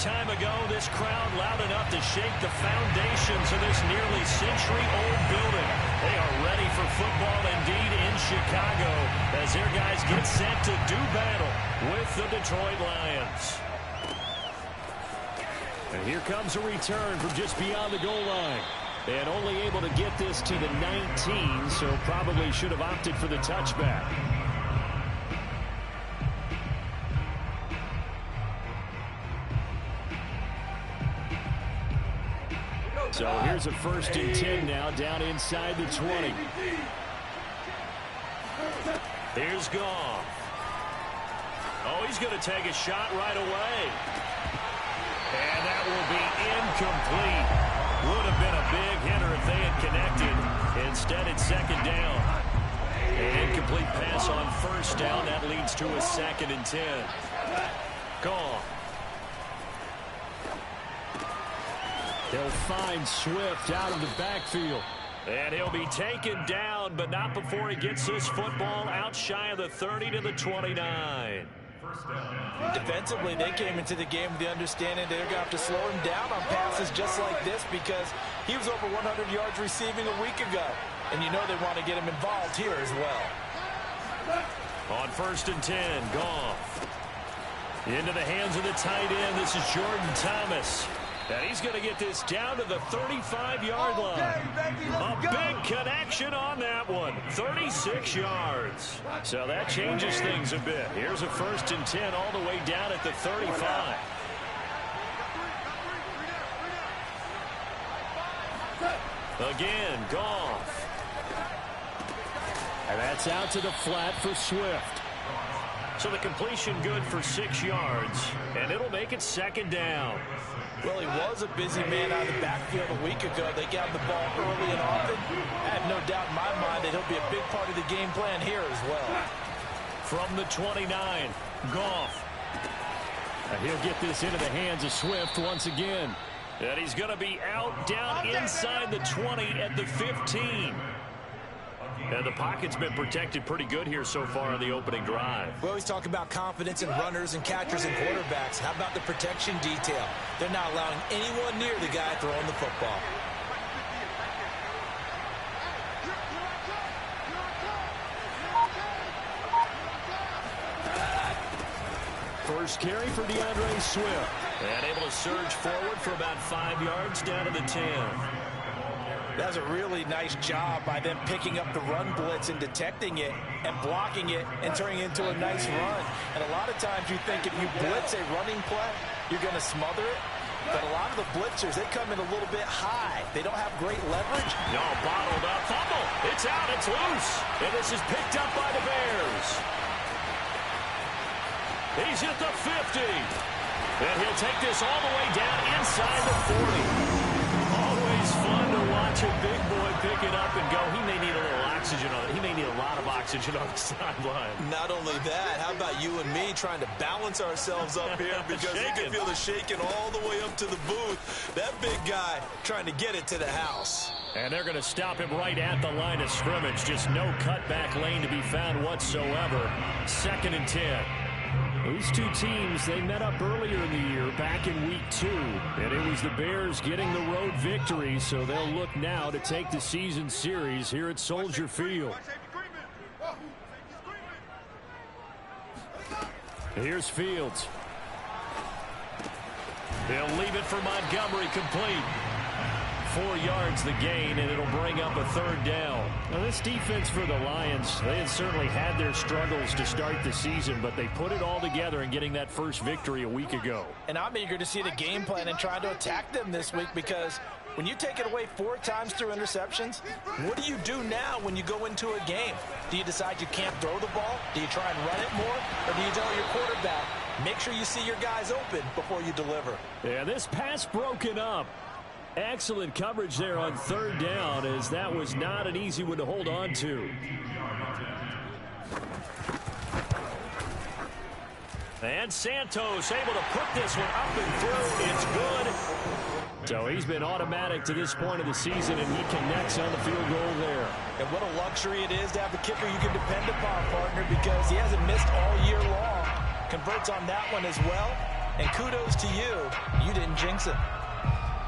time ago, this crowd loud enough to shake the foundations of this nearly century-old building. They are ready for football indeed in Chicago as their guys get set to do battle with the Detroit Lions. And here comes a return from just beyond the goal line. And only able to get this to the 19, so probably should have opted for the touchback. So here's a 1st and 10 now, down inside the 20. Here's Goff. Oh, he's going to take a shot right away. And that will be incomplete. Would have been a big hitter if they had connected. Instead, it's 2nd down. An incomplete pass on 1st down. That leads to a 2nd and 10. Goff. They'll find Swift out of the backfield. And he'll be taken down, but not before he gets this football out shy of the 30 to the 29. Defensively, they came into the game with the understanding they're going to have to slow him down on passes just like this because he was over 100 yards receiving a week ago. And you know they want to get him involved here as well. On 1st and 10, Goff. Into the hands of the tight end. This is Jordan Thomas. And he's going to get this down to the 35-yard line. A big connection on that one. 36 yards. So that changes things a bit. Here's a 1st and 10 all the way down at the 35. Again, Goff. And that's out to the flat for Swift. So the completion good for 6 yards. And it'll make it 2nd down. Well, he was a busy man out of the backfield a week ago. They got the ball early and often. I have no doubt in my mind that he'll be a big part of the game plan here as well. From the 29, Goff. And he'll get this into the hands of Swift once again. And he's going to be out down inside the 20 at the 15. And the pocket's been protected pretty good here so far on the opening drive. We always talk about confidence in runners and catchers and quarterbacks. How about the protection detail? They're not allowing anyone near the guy throwing the football. First carry for DeAndre Swift. And able to surge forward for about 5 yards down to the 10. That's a really nice job by them picking up the run blitz and detecting it and blocking it and turning it into a nice run. And a lot of times you think if you blitz a running play, you're going to smother it. But a lot of the blitzers, they come in a little bit high. They don't have great leverage. No, bottled up. Fumble. It's out. It's loose. And this is picked up by the Bears. He's at the 50. And he'll take this all the way down inside the 40. Always fun to watch a big boy pick it up and go. He may need a little oxygen on it. He may need a lot of oxygen on the sideline. Not only that, how about you and me trying to balance ourselves up here because you can feel the shaking all the way up to the booth. That big guy trying to get it to the house. And they're going to stop him right at the line of scrimmage. Just no cutback lane to be found whatsoever. 2nd and 10. These two teams, they met up earlier in the year, back in week 2. And it was the Bears getting the road victory, so they'll look now to take the season series here at Soldier Field. Here's Fields. They'll leave it for Montgomery, complete. 4 yards the gain, and it'll bring up a 3rd down. Now, this defense for the Lions, they had certainly had their struggles to start the season, but they put it all together in getting that first victory a week ago. And I'm eager to see the game plan and try to attack them this week because when you take it away 4 times through interceptions, what do you do now when you go into a game? Do you decide you can't throw the ball? Do you try and run it more? Or do you tell your quarterback, make sure you see your guys open before you deliver? Yeah, this pass broken up. Excellent coverage there on 3rd down, as that was not an easy one to hold on to. And Santos able to put this one up and through. It's good. So he's been automatic to this point of the season, and he connects on the field goal there. And what a luxury it is to have a kicker you can depend upon, partner, because he hasn't missed all year long. Converts on that one as well. And kudos to you. wouldn't jinx it.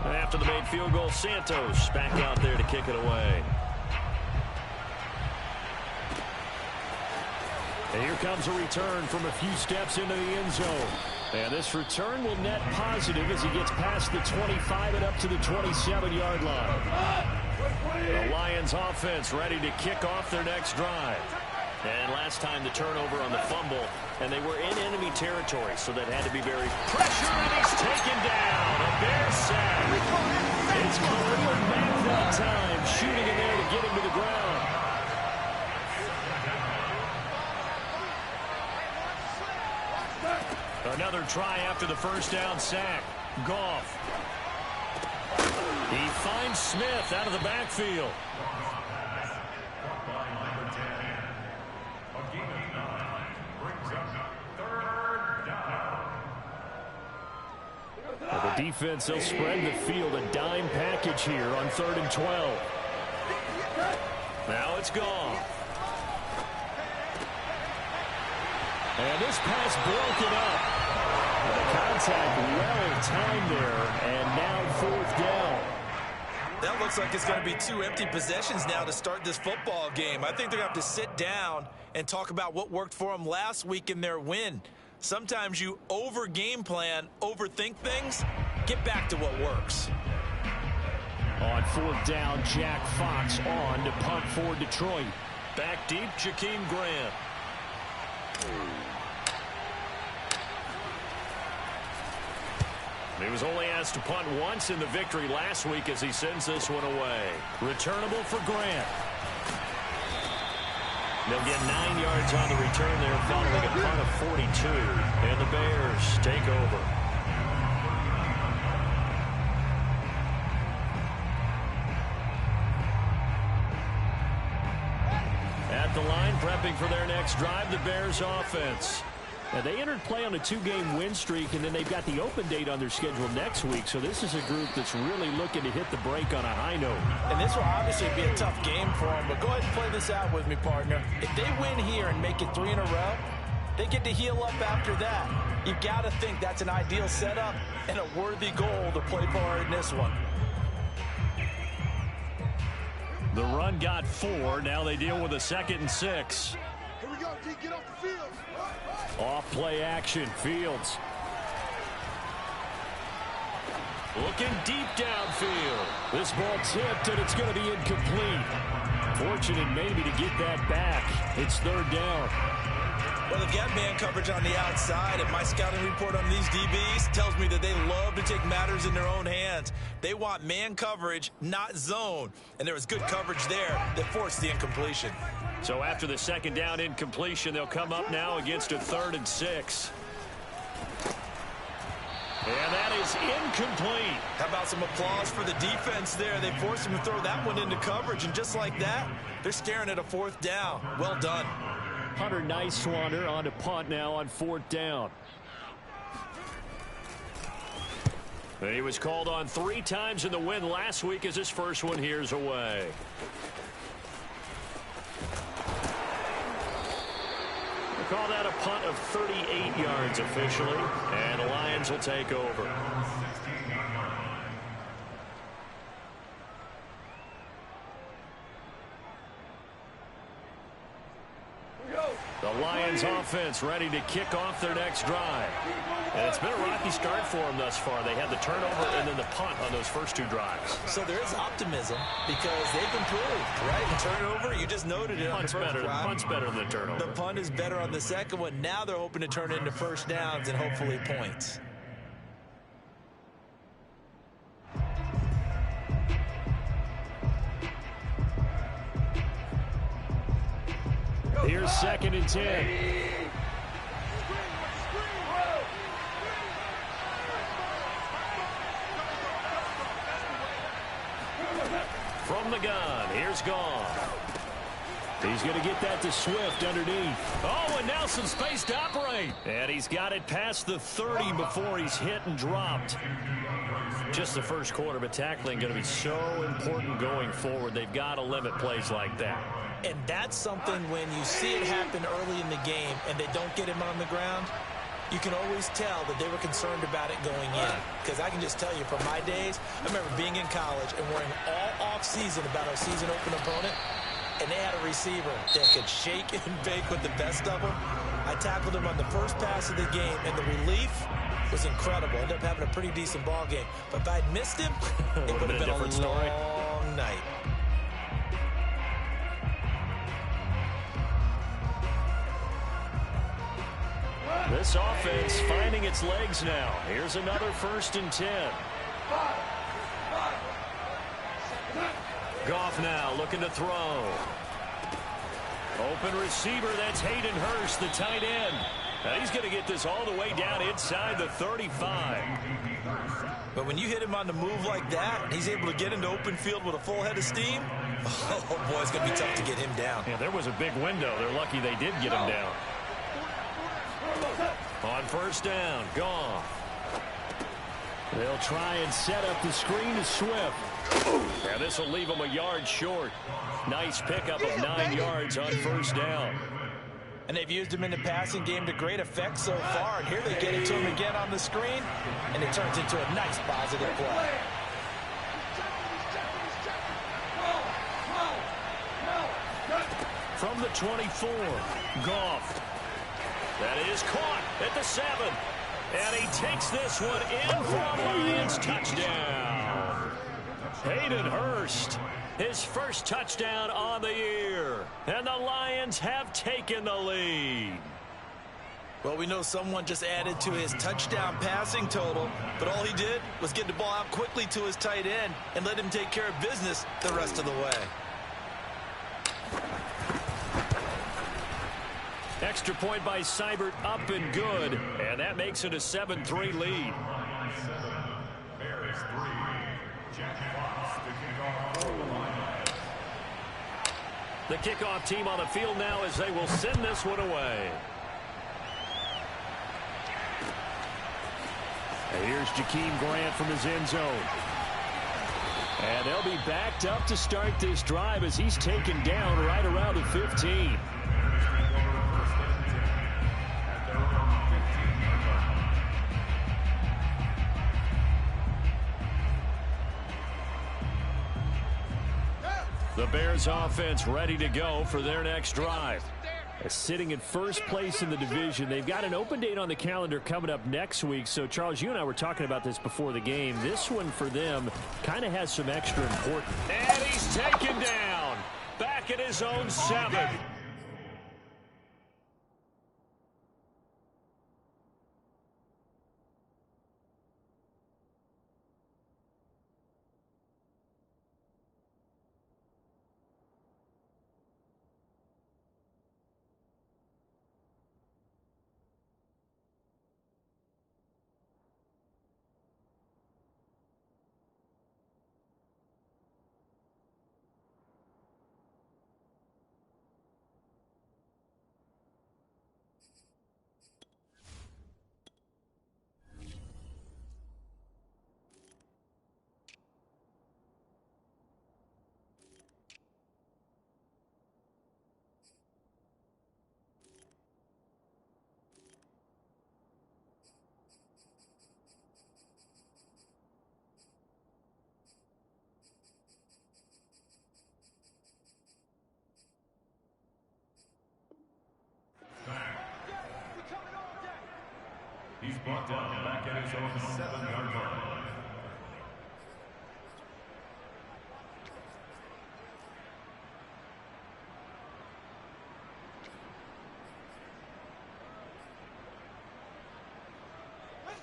After the made field goal, Santos back out there to kick it away. And here comes a return from a few steps into the end zone. And this return will net positive as he gets past the 25 and up to the 27-yard line. The Lions offense ready to kick off their next drive. And last time the turnover on the fumble, and they were in enemy territory, so that had to be very pressure, and he's taken down. A Bear sack. It's Khalil Mack that time, shooting in there to get him to the ground. Another try after the first down sack. Goff. He finds Smith out of the backfield. The defense, they'll spread the field, a dime package here on 3rd and 12. Now it's Goff. And this pass broken up. The contact well timed there, and now 4th down. That looks like it's going to be 2 empty possessions now to start this football game. I think they're going to have to sit down and talk about what worked for them last week in their win. Sometimes you over-game plan, overthink things. Get back to what works. On 4th down, Jack Fox on to punt for Detroit. Back deep, Jakeem Grant. He was only asked to punt once in the victory last week as he sends this one away. Returnable for Grant. They'll get 9 yards on the return there following a punt of 42. And the Bears take over. At the line, prepping for their next drive, the Bears offense. Now, they entered play on a 2-game win streak, and then they've got the open date on their schedule next week. So this is a group that's really looking to hit the break on a high note. And this will obviously be a tough game for them, but go ahead and play this out with me, partner. If they win here and make it 3 in a row, they get to heal up after that. You've got to think that's an ideal setup and a worthy goal to play for in this one. The run got 4. Now they deal with a 2nd and 6. Here we go, D. Get off the field. Off play action, Fields. Looking deep downfield. This ball tipped, and it's going to be incomplete. Fortunate maybe to get that back. It's 3rd down. Well, they've got man coverage on the outside, and my scouting report on these DBs tells me that they love to take matters in their own hands. They want man coverage, not zone. And there was good coverage there that forced the incompletion. So after the 2nd down incompletion, they'll come up now against a 3rd and 6. And that is incomplete. How about some applause for the defense there? They forced him to throw that one into coverage, and just like that, they're staring at a 4th down. Well done. Hunter Nice-Swander on a punt now on 4th down. He was called on 3 times in the win last week as his first one here's away. We'll call that a punt of 38 yards officially, and the Lions will take over. The Lions offense ready to kick off their next drive. And it's been a rocky start for them thus far. They had the turnover and then the punt on those first 2 drives. So there is optimism because they've improved, right? The turnover, you just noted it on the first drive. Punt's better than the turnover. The punt is better on the second one. Now they're hoping to turn it into first downs and hopefully points. Here's 2nd and 10. From the gun, here's Goff. He's going to get that to Swift underneath. Oh, and now some space to operate. And he's got it past the 30 before he's hit and dropped. Just the first quarter, but tackling going to be so important going forward. They've got to limit plays like that. And that's something when you see it happen early in the game and they don't get him on the ground, you can always tell that they were concerned about it going in. Because I can just tell you, from my days, I remember being in college and worrying all off-season about our season-open opponent, and they had a receiver that could shake and bake with the best of them. I tackled him on the first pass of the game, and the relief was incredible. Ended up having a pretty decent ball game. But if I'd missed him, it would have been a long night. This offense finding its legs now. Here's another 1st and 10. Goff now looking to throw. Open receiver, that's Hayden Hurst, the tight end. Now he's going to get this all the way down inside the 35. But when you hit him on the move like that, and he's able to get into open field with a full head of steam, oh boy, it's going to be tough to get him down. Yeah, there was a big window. They're lucky they did get him down. On 1st down, Goff. They'll try and set up the screen to Swift. And this will leave him a yard short. Nice pickup of 9 yards on 1st down. And they've used him in the passing game to great effect so far. And here they get it to him again on the screen, and it turns into a nice positive play. From the 24, Goff. That is caught at the 7. And he takes this one in for a Lions touchdown. Hayden Hurst, his first touchdown on the year. And the Lions have taken the lead. Well, we know someone just added to his touchdown passing total, but all he did was get the ball out quickly to his tight end and let him take care of business the rest of the way. Extra point by Seibert, up and good. And that makes it a 7-3 lead. The kickoff team on the field now as they will send this one away. And here's Jakeem Grant from his end zone. And they'll be backed up to start this drive as he's taken down right around the 15. The Bears offense ready to go for their next drive. Sitting in first place in the division. They've got an open date on the calendar coming up next week. So, Charles, you and I were talking about this before the game. This one for them kind of has some extra importance. And he's taken down. Back at his own 7. He's brought down back at his own 7-yard line.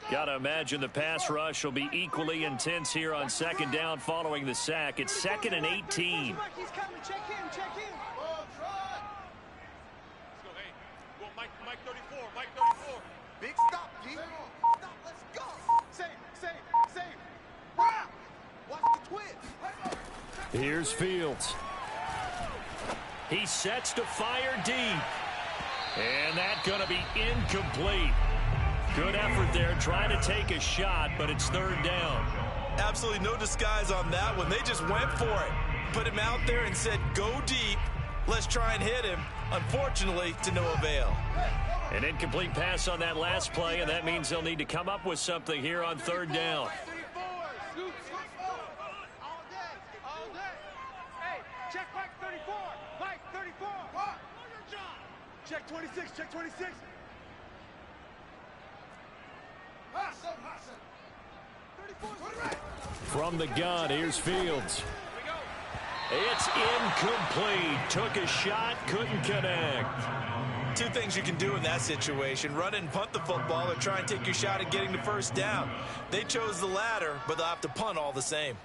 Got to imagine the pass rush will be equally intense here on 2nd down following the sack. It's 2nd and 18. He's coming. Check in. Let's go. Hey, go Mike 34. Mike 34. Big stop, G. Stop. Let's go. Save. Wow. Watch the twist. Here's Fields. He sets to fire deep. And that's going to be incomplete. Good effort there, trying to take a shot, but it's 3rd down. Absolutely no disguise on that one. They just went for it. Put him out there and said, go deep. Let's try and hit him. Unfortunately, to no avail. An incomplete pass on that last play, and that means they'll need to come up with something here on third down. All day. Hey, check Mike 34. Mike 34. Check 26. Check 26. From the gun, here's Fields. It's incomplete. Took a shot, couldn't connect. Two things you can do in that situation: run and punt the football, or try and take your shot at getting the first down. They chose the latter, but they'll have to punt all the same.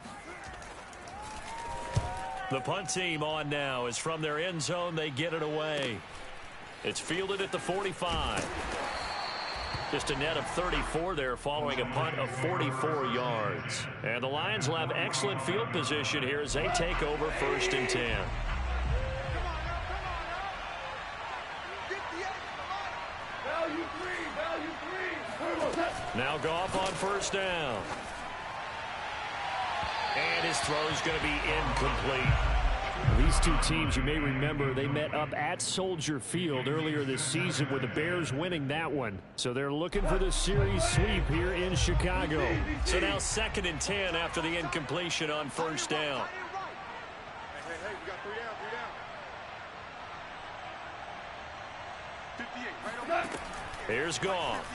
The punt team on now is from their end zone. They get it away. It's fielded at the 45. Just a net of 34 there following a punt of 44 yards. And the Lions will have excellent field position here as they take over 1st and 10. Now Goff on 1st down. And his throw is going to be incomplete. These two teams, you may remember, they met up at Soldier Field earlier this season with the Bears winning that one. So they're looking for the series sweep here in Chicago. So now 2nd and 10 after the incompletion on 1st down. Hey, we got 3 down. 58, right on that. Here's Goff.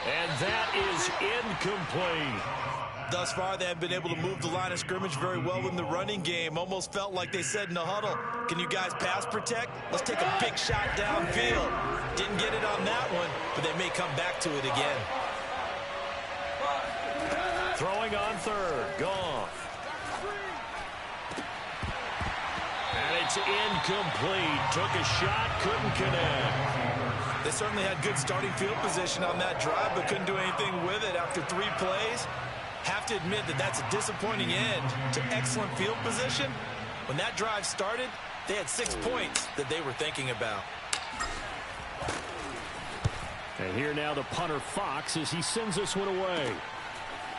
And that is incomplete. Thus far, they have been able to move the line of scrimmage very well in the running game. Almost felt like they said in the huddle, can you guys pass protect? Let's take a big shot downfield. Didn't get it on that one, but they may come back to it again. Throwing on 3rd, Goff. And it's incomplete. Took a shot, couldn't connect. They certainly had good starting field position on that drive, but couldn't do anything with it after 3 plays. Have to admit that that's a disappointing end to excellent field position. When that drive started, they had 6 points that they were thinking about. And here now the punter Fox as he sends this one away.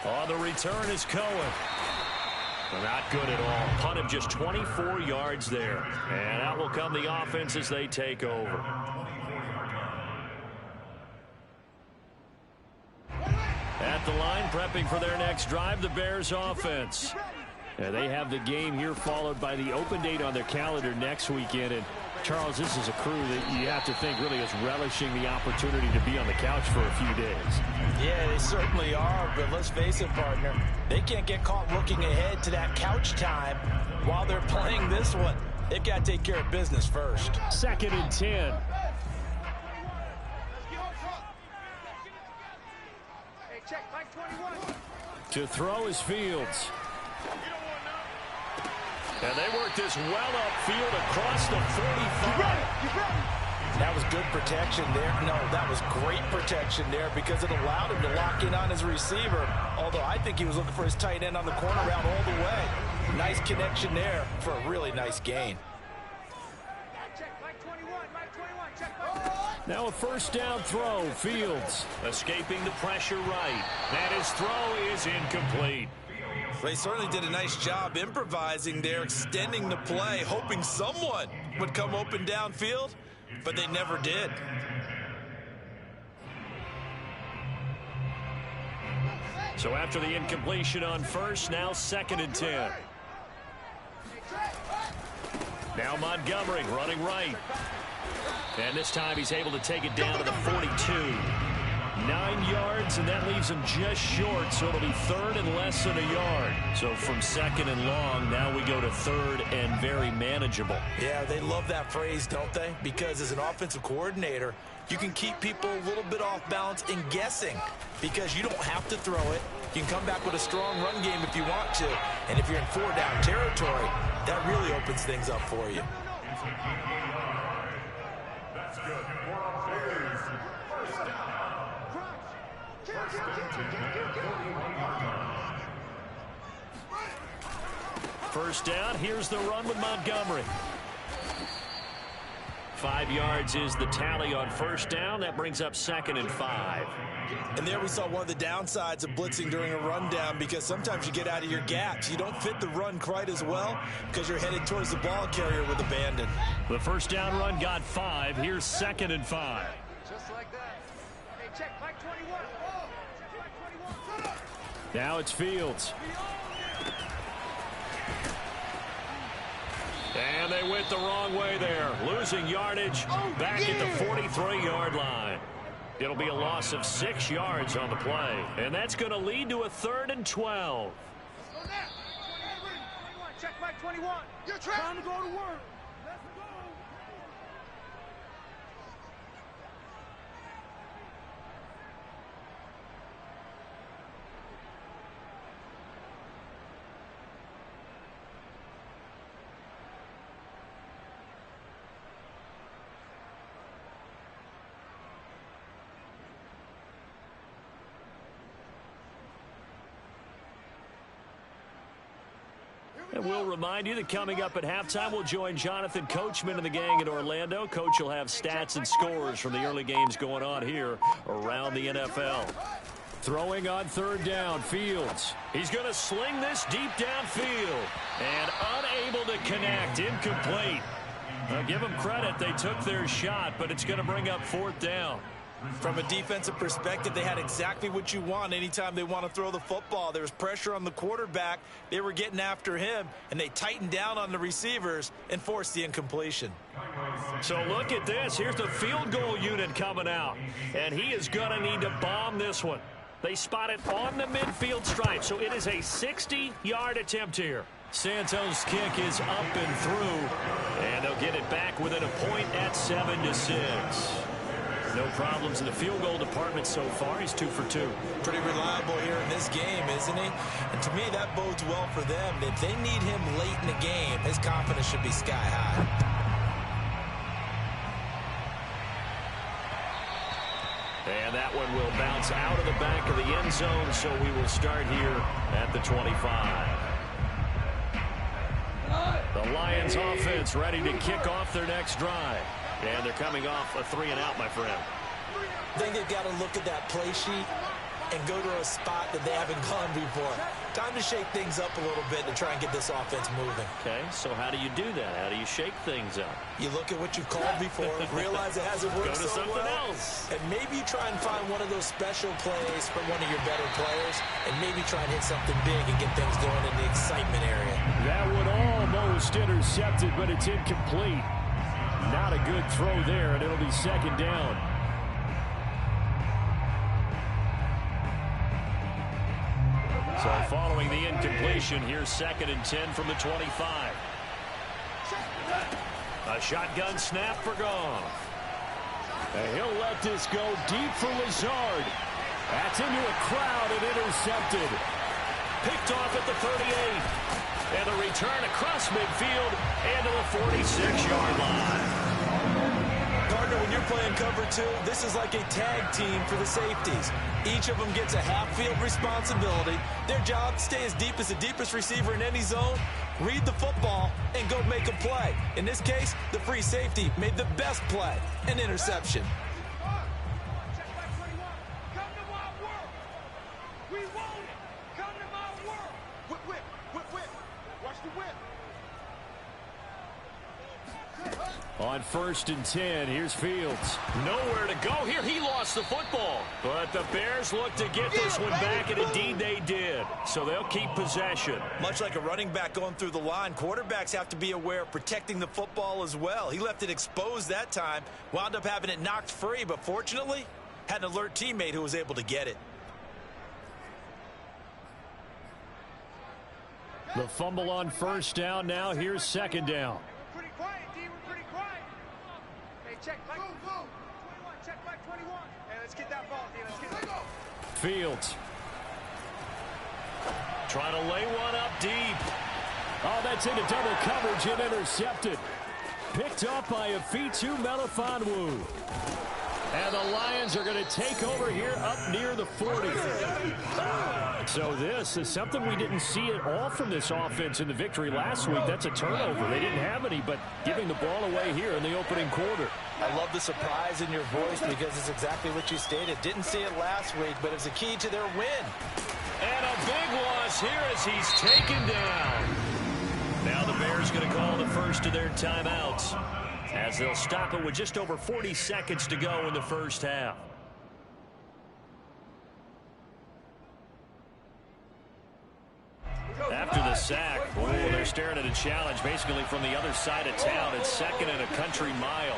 On the return is Cohen. Not good at all. Punt of just 24 yards there. And out will come the offense as they take over. At the line, prepping for their next drive, the Bears offense. And they have the game here followed by the open date on their calendar next weekend. And Charles, this is a crew that you have to think really is relishing the opportunity to be on the couch for a few days. Yeah, they certainly are, but let's face it, partner. They can't get caught looking ahead to that couch time while they're playing this one. They've got to take care of business first. 2nd and 10. Check Mike 21. To throw is Fields. And they work this well upfield across the 45. That was good protection there. No, that was great protection there because it allowed him to lock in on his receiver. Although I think he was looking for his tight end on the corner route all the way. Nice connection there for a really nice gain. Check Mike 21. Mike 21. Check Mike 21. Now a 1st down throw. Fields escaping the pressure right. And his throw is incomplete. They certainly did a nice job improvising there, extending the play, hoping someone would come open downfield, but they never did. So after the incompletion on 1st, now 2nd and 10. Now Montgomery running right. And this time he's able to take it down to the 42. 9 yards, and that leaves him just short, so it'll be 3rd and less than a yard. So from 2nd and long, now we go to 3rd and very manageable. Yeah, they love that phrase, don't they? Because as an offensive coordinator, you can keep people a little bit off balance and guessing because you don't have to throw it. You can come back with a strong run game if you want to. And if you're in 4-down territory, that really opens things up for you. That's good. First down, here's the run with Montgomery. 5 yards is the tally on first down. That brings up 2nd and 5. And there we saw one of the downsides of blitzing during a rundown, because sometimes you get out of your gaps. You don't fit the run quite as well because you're headed towards the ball carrier with abandon. The first down run got 5. Here's 2nd and 5. Just like that. Hey, check, Mike 21. Check, Mike 21. Now it's Fields. And they went the wrong way there. Losing yardage back at the 43-yard line. It'll be a loss of 6 yards on the play. And that's going to lead to a 3rd and 12. Check Mike 21. You're trying to go to work. Let's go. And we'll remind you that coming up at halftime, we'll join Jonathan Coachman and the gang in Orlando. Coach will have stats and scores from the early games going on here around the NFL. Throwing on 3rd down, Fields. He's going to sling this deep downfield. And unable to connect, incomplete. Now, give them credit, they took their shot, but it's going to bring up 4th down. From a defensive perspective, they had exactly what you want anytime they want to throw the football. There was pressure on the quarterback. They were getting after him, and they tightened down on the receivers and forced the incompletion. So look at this. Here's the field goal unit coming out, and he is going to need to bomb this one. They spot it on the midfield stripe, so it is a 60-yard attempt here. Santos' kick is up and through, and they'll get it back within a point at 7-6. No problems in the field goal department so far. He's 2 for 2. Pretty reliable here in this game, isn't he? And to me, that bodes well for them. If they need him late in the game, his confidence should be sky high. And that one will bounce out of the back of the end zone, so we will start here at the 25. The Lions offense ready to kick off their next drive. And they're coming off a 3-and-out, my friend. I think they've got to look at that play sheet and go to a spot that they haven't gone before. Time to shake things up a little bit to try and get this offense moving. Okay, so how do you do that? How do you shake things up? You look at what you've called before, realize it hasn't worked Go to so something well, else. and maybe you try and find one of those special plays from one of your better players, and maybe try and hit something big and get things going in the excitement area. That would almost intercepted, but it's incomplete. Not a good throw there, and it'll be 2nd down. So following the incompletion, here's 2nd and 10 from the 25. A shotgun snap for Goff. And he'll let this go deep for Lazard. That's into a crowd and intercepted. Picked off at the 38. And the return across midfield and to the 46-yard line. Partner, when you're playing cover 2, this is like a tag team for the safeties. Each of them gets a half-field responsibility. Their job, stay as deep as the deepest receiver in any zone, read the football, and go make a play. In this case, the free safety made the best play, an interception. Check Mike 21. Come to my world. We want it. Come to my world. Whip, whip, whip, whip. Watch the whip. On 1st and 10, here's Fields. Nowhere to go here. He lost the football. But the Bears look to get this one back, and indeed they did. So they'll keep possession. Much like a running back going through the line, quarterbacks have to be aware of protecting the football as well. He left it exposed that time, wound up having it knocked free, but fortunately, had an alert teammate who was able to get it. The fumble on 1st down. Now here's 2nd down. We're pretty quiet, D. We're pretty quiet. Hey, check Mike 21. Check Mike 21. Hey, let's get that ball, D. Let's get it. Fields. Trying to lay one up deep. Oh, that's into double coverage and intercepted. Picked up by Afitu Melifonwu. And the Lions are going to take over here up near the 40. So this is something we didn't see at all from this offense in the victory last week. That's a turnover. They didn't have any, but giving the ball away here in the opening quarter. I love the surprise in your voice because it's exactly what you stated. Didn't see it last week, but it's a key to their win. And a big loss here as he's taken down. Now the Bears going to call the first of their timeouts, as they'll stop it with just over 40 seconds to go in the first half. After the sack, they're staring at a challenge basically from the other side of town. It's second and a country mile.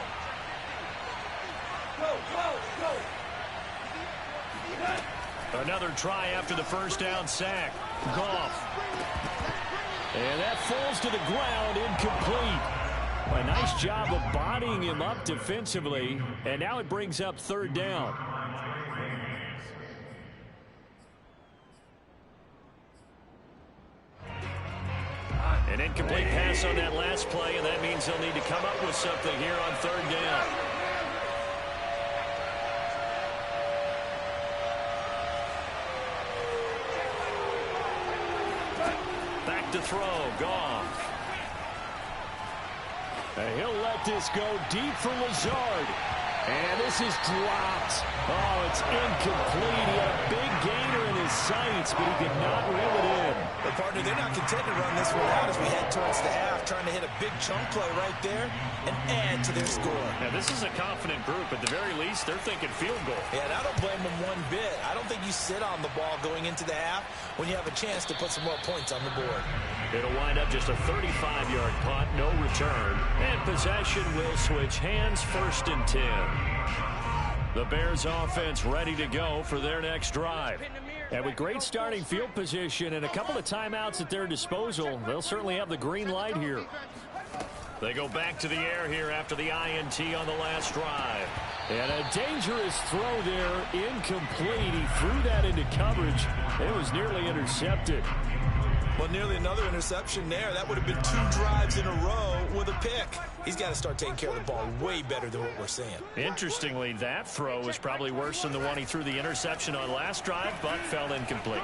Another try after the first down sack. Goff. And that falls to the ground, incomplete. A nice job of bodying him up defensively, and now it brings up third down. An incomplete pass on that last play, and that means they'll need to come up with something here on third down. Back to throw, Goff. And he'll let this go deep for Lazard. And this is dropped. Oh, it's incomplete. He had a big gainer in his sights, but he could not reel it in. But, partner, they're not content to run this one out as we head towards the half, trying to hit a big chunk play right there and add to their score. Now, this is a confident group. At the very least, they're thinking field goal. Yeah, and I don't blame them one bit. I don't think you sit on the ball going into the half when you have a chance to put some more points on the board. It'll wind up just a 35-yard punt, no return. And possession will switch hands, 1st and 10. The Bears offense ready to go for their next drive. And with great starting field position and a couple of timeouts at their disposal, they'll certainly have the green light here. They go back to the air here after the INT on the last drive. And a dangerous throw there, incomplete. He threw that into coverage. It was nearly intercepted. Well, nearly another interception there. That would have been 2 drives in a row with a pick. He's got to start taking care of the ball way better than what we're seeing. Interestingly, that throw was probably worse than the one he threw the interception on last drive, but fell incomplete.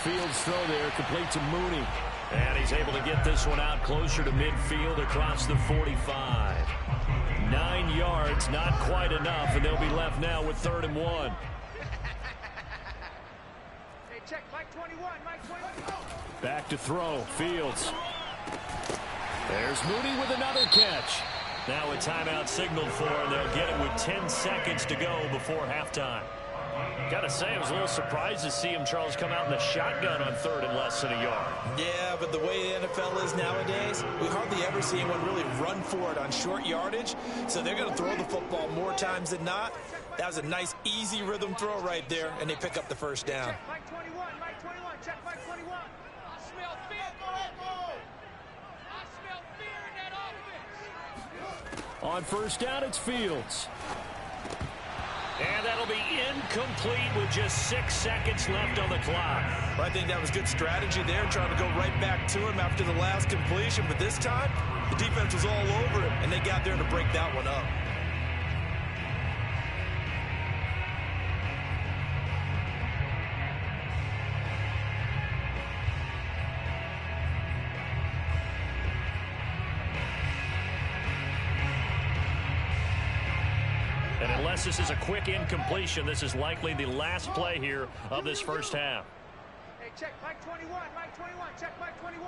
Fields throw there, complete to Mooney. And he's able to get this one out closer to midfield across the 45. 9 yards, not quite enough, and they'll be left now with 3rd and 1. Check, Mike 21, Mike 21. Back to throw, Fields. There's Mooney with another catch. Now a timeout signaled for, and they'll get it with 10 seconds to go before halftime. Got to say, I was a little surprised to see him, Charles, come out in the shotgun on 3rd and less than a yard. Yeah, but the way the NFL is nowadays, we hardly ever see anyone really run for it on short yardage. So they're going to throw the football more times than not. That was a nice, easy rhythm throw right there, and they pick up the first down. Check, Mike 21, Mike 21, check, Mike 21. I smell fear. I smell fear in that offense. On first down, it's Fields. And that'll be incomplete with just 6 seconds left on the clock. Well, I think that was good strategy there, trying to go right back to him after the last completion. But this time, the defense was all over him, and they got there to break that one up. And unless this is a quick incompletion, this is likely the last play here of this first half. Hey, check, Mike 21, Mike 21, check, Mike 21.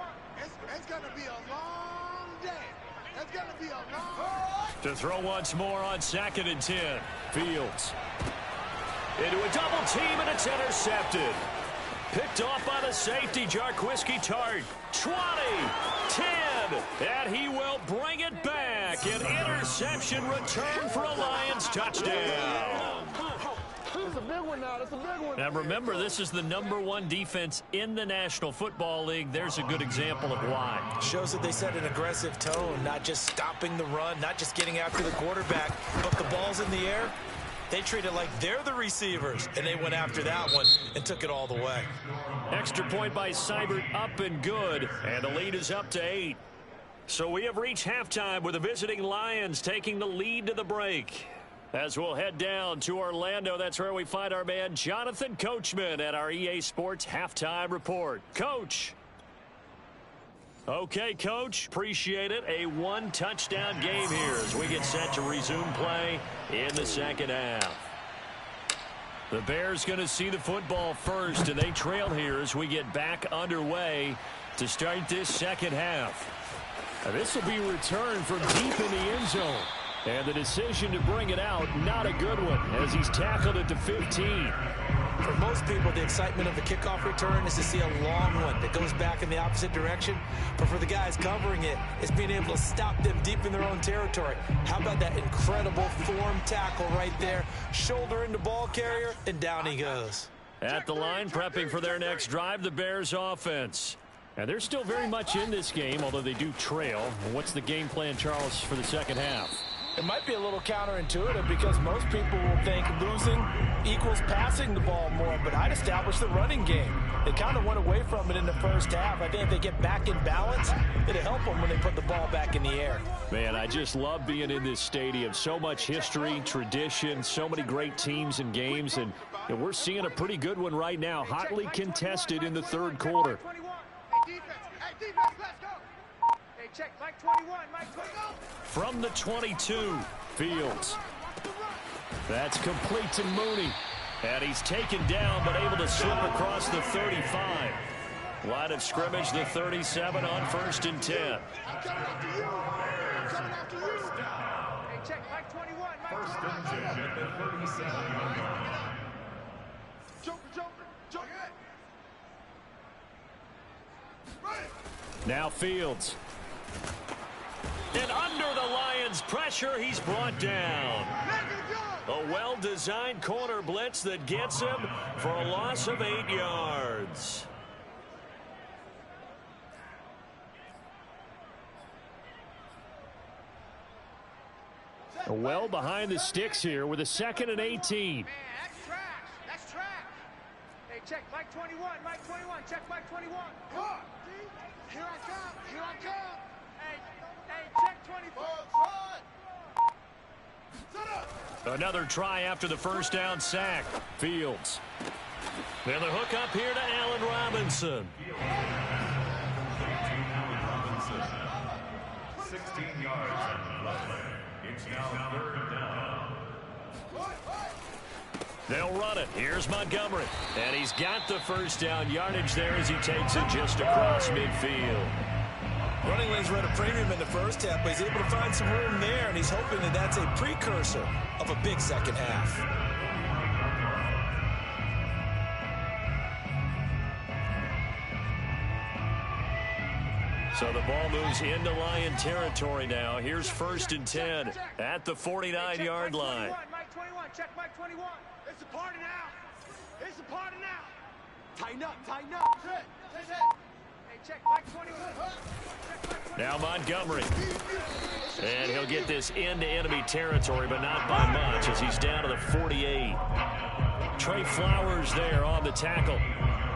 It's going to be a long day. It's going to be a long day. To throw once more on 2nd and 10. Fields. Into a double team, and it's intercepted. Picked off by the safety, Jarquiski Tart. 20, 10, and he will bring it back. An interception return for a Lions touchdown. It's a big one now. It's a big one. Now remember, this is the #1 defense in the National Football League. There's a good example of why. Shows that they set an aggressive tone, not just stopping the run, not just getting after the quarterback, but the ball's in the air. They treat it like they're the receivers, and they went after that one and took it all the way. Extra point by Seibert, up and good, and the lead is up to 8. So we have reached halftime with the visiting Lions taking the lead to the break. As we'll head down to Orlando, that's where we find our man Jonathan Coachman at our EA Sports Halftime Report. Coach. Okay, Coach, appreciate it. A one-touchdown game here as we get set to resume play in the second half. The Bears going to see the football first, and they trail here as we get back underway to start this second half. Now, this will be returned from deep in the end zone. And the decision to bring it out, not a good one, as he's tackled at the 15. For most people, the excitement of the kickoff return is to see a long one that goes back in the opposite direction. But for the guys covering it, it's being able to stop them deep in their own territory. How about that incredible form tackle right there? Shoulder into ball carrier, and down he goes. At the line, prepping for their next drive, the Bears offense. And they're still very much in this game, although they do trail. What's the game plan, Charles, for the second half? It might be a little counterintuitive because most people will think losing equals passing the ball more, but I'd establish the running game. They kind of went away from it in the first half. I think if they get back in balance, it'll help them when they put the ball back in the air. Man, I just love being in this stadium. So much history, tradition, so many great teams and games, and we're seeing a pretty good one right now, hotly contested in the third quarter. Hey, defense, let's go. Hey, check, Mike 21, Mike 21. From the 22, Fields. That's complete to Mooney. And he's taken down, but able to slip across the 35. Line of scrimmage, the 37 on 1st and 10. I'm coming after you. I'm coming after you. Hey, check, Mike 21, Mike 21. First and 10 at the 37-yard line. Joker. Now Fields. And under the Lions' pressure, he's brought down. A well-designed corner blitz that gets him for a loss of 8 yards. Well behind the sticks here with a 2nd and 18. Man, that's trash. Hey, check, Mike 21, check Mike 21. Come on. Here I come. Hey, check 24. Another try after the first down sack. Fields. And the hook up here to Allen Robinson. 16 yards on the play. It's now 3rd down. They'll run it. Here's Montgomery. And he's got the first down yardage there as he takes it just across midfield. Running lanes were at a premium in the first half, but he's able to find some room there, and he's hoping that that's a precursor of a big second half. So the ball moves into Lion territory now. Here's 1st and 10 at the 49-yard line. Mike 21, check Mike 21. It's a party now. Tighten up. Hey, check Mike 21. Now Montgomery. And he'll get this into enemy territory, but not by much as he's down to the 48. Trey Flowers there on the tackle.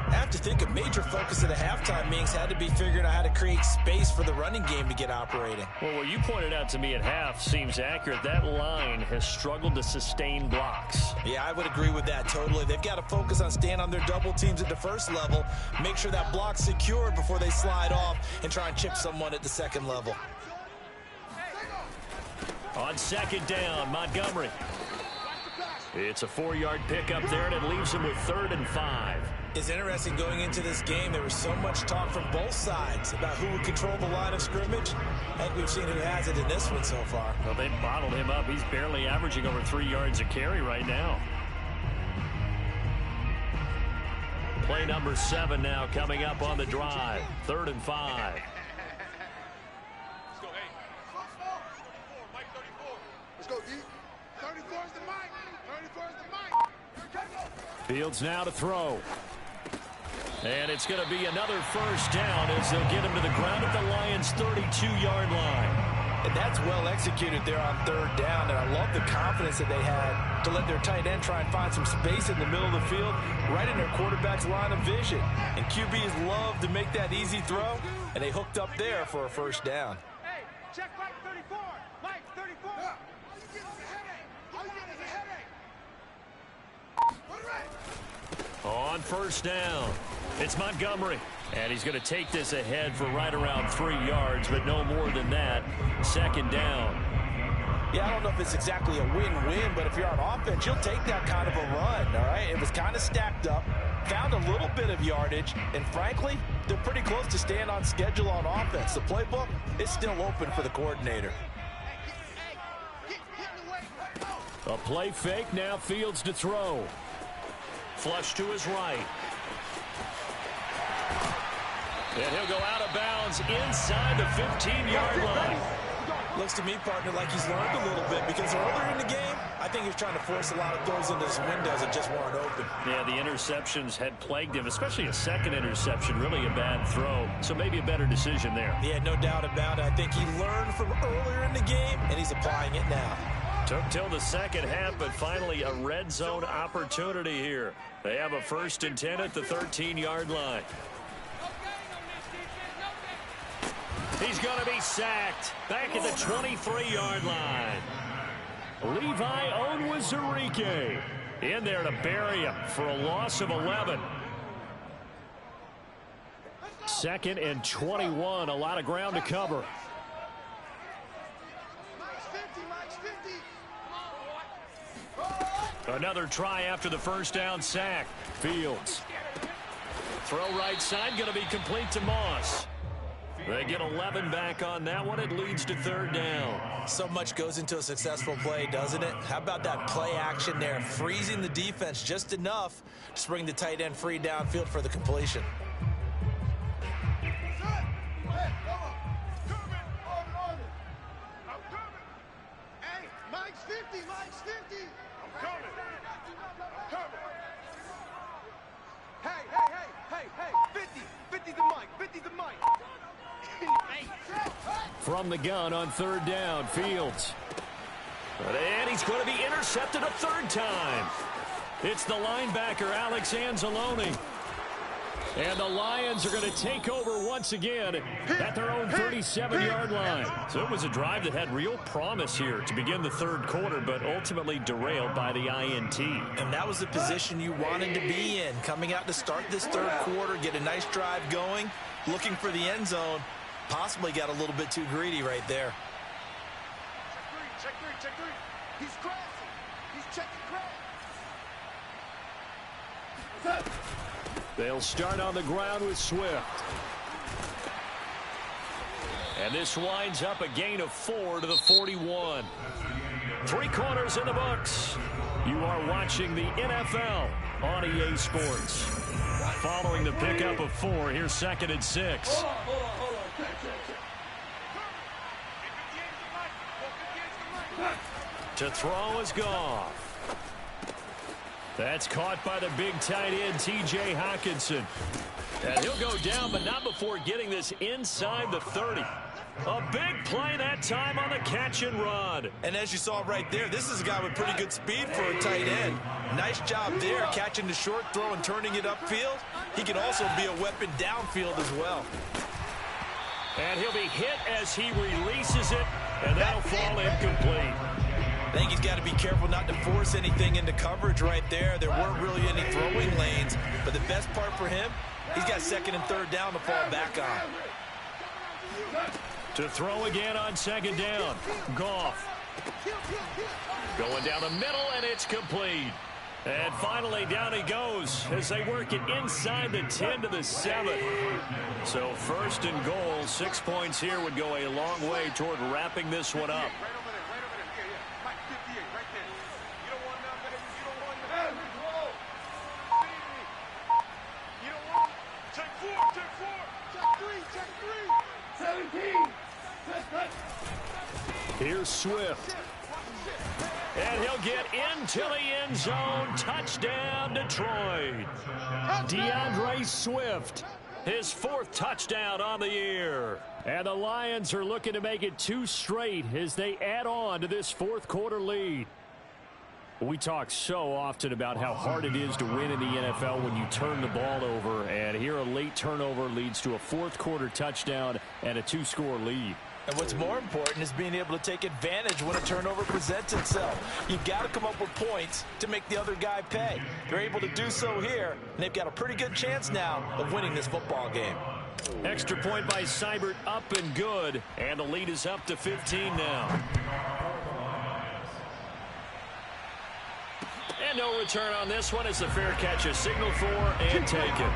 I have to think a major focus of the halftime meetings had to be figuring out how to create space for the running game to get operating. Well, what you pointed out to me at half seems accurate. That line has struggled to sustain blocks. Yeah, I would agree with that totally. They've got to focus on staying on their double teams at the first level, make sure that block's secured before they slide off and try and chip someone at the second level. On 2nd down, Montgomery. It's a 4-yard pickup there, and it leaves him with 3rd and 5. It's interesting going into this game. There was so much talk from both sides about who would control the line of scrimmage. I think we've seen who has it in this one so far. Well, they bottled him up. He's barely averaging over 3 yards a carry right now. Play number 7 now coming up on the drive. 3rd and 5. Let's go, hey. 34, Mike 34. Let's go, D. 34 is the mic. 34 is the mic. Fields now to throw. And it's going to be another first down as they'll get him to the ground at the Lions' 32-yard line. And that's well executed there on 3rd down. And I love the confidence that they had to let their tight end try and find some space in the middle of the field, right in their quarterback's line of vision. And QBs love to make that easy throw, and they hooked up there for a first down. Hey, check Mike 34. Mike 34. All you get is a headache. All you get is a headache. On first down, it's Montgomery. And he's going to take this ahead for right around 3 yards, but no more than that. Second down. Yeah, I don't know if it's exactly a win-win, but if you're on offense, you'll take that kind of a run, all right? It was kind of stacked up, found a little bit of yardage, and frankly, they're pretty close to staying on schedule on offense. The playbook is still open for the coordinator. A play fake, now Fields to throw. Flush to his right. And he'll go out of bounds inside the 15-yard line. Looks to me, partner, like he's learned a little bit because earlier in the game, I think he was trying to force a lot of throws into his windows that just weren't open. Yeah, the interceptions had plagued him, especially a second interception, really a bad throw. So maybe a better decision there. Yeah, no doubt about it. I think he learned from earlier in the game, and he's applying it now. Took till the second half, but finally a red zone opportunity here. They have a 1st and 10 at the 13-yard line. He's going to be sacked back at the 23-yard line. Levi Onwuzurike in there to bury him for a loss of 11. 2nd and 21, a lot of ground to cover. Another try after the first down sack. Fields. Throw right side, going to be complete to Moss. They get 11 back on that one. It leads to 3rd down. So much goes into a successful play, doesn't it? How about that play action there? Freezing the defense just enough to bring the tight end free downfield for the completion. Hey, Mike's 50, Mike's 50. I'm coming. Hey, 50 the Mike, 50 the Mike. From the gun on 3rd down, Fields. And he's going to be intercepted a 3rd time. It's the linebacker, Alex Anzalone. And the Lions are going to take over once again at their own 37-yard line. So it was a drive that had real promise here to begin the 3rd quarter, but ultimately derailed by the INT. And that was the position you wanted to be in. Coming out to start this 3rd quarter, get a nice drive going, looking for the end zone. Possibly got a little bit too greedy right there. Check three. He's crossing. He's checking cross. They'll start on the ground with Swift. And this winds up a gain of 4 to the 41. 3 quarters in the books. You are watching the NFL on EA Sports. Following the pickup of 4, here's 2nd and 6. To throw is Goff. That's caught by the big tight end, T.J. Hockenson. And he'll go down, but not before getting this inside the 30. A big play that time on the catch and run. And as you saw right there, this is a guy with pretty good speed for a tight end. Nice job there, catching the short throw and turning it upfield. He can also be a weapon downfield as well. And he'll be hit as he releases it, and that'll fall incomplete. I think he's got to be careful not to force anything into coverage right there. There weren't really any throwing lanes, but the best part for him, he's got 2nd and 3rd down to fall back on. To throw again on 2nd down, Goff. Going down the middle, and it's complete. And finally, down he goes as they work it inside the 10 to the 7. So 1st and goal, 6 points here would go a long way toward wrapping this one up. Here's Swift. And he'll get into the end zone. Touchdown, Detroit. DeAndre Swift, his 4th touchdown on the year. And the Lions are looking to make it 2 straight as they add on to this 4th quarter lead. We talk so often about how hard it is to win in the NFL when you turn the ball over. And here a late turnover leads to a 4th quarter touchdown and a 2-score lead. And what's more important is being able to take advantage when a turnover presents itself. You've got to come up with points to make the other guy pay. They're able to do so here, and they've got a pretty good chance now of winning this football game. Extra point by Seibert, up and good. And the lead is up to 15 now. And no return on this one as the fair catch is signaled for and taken.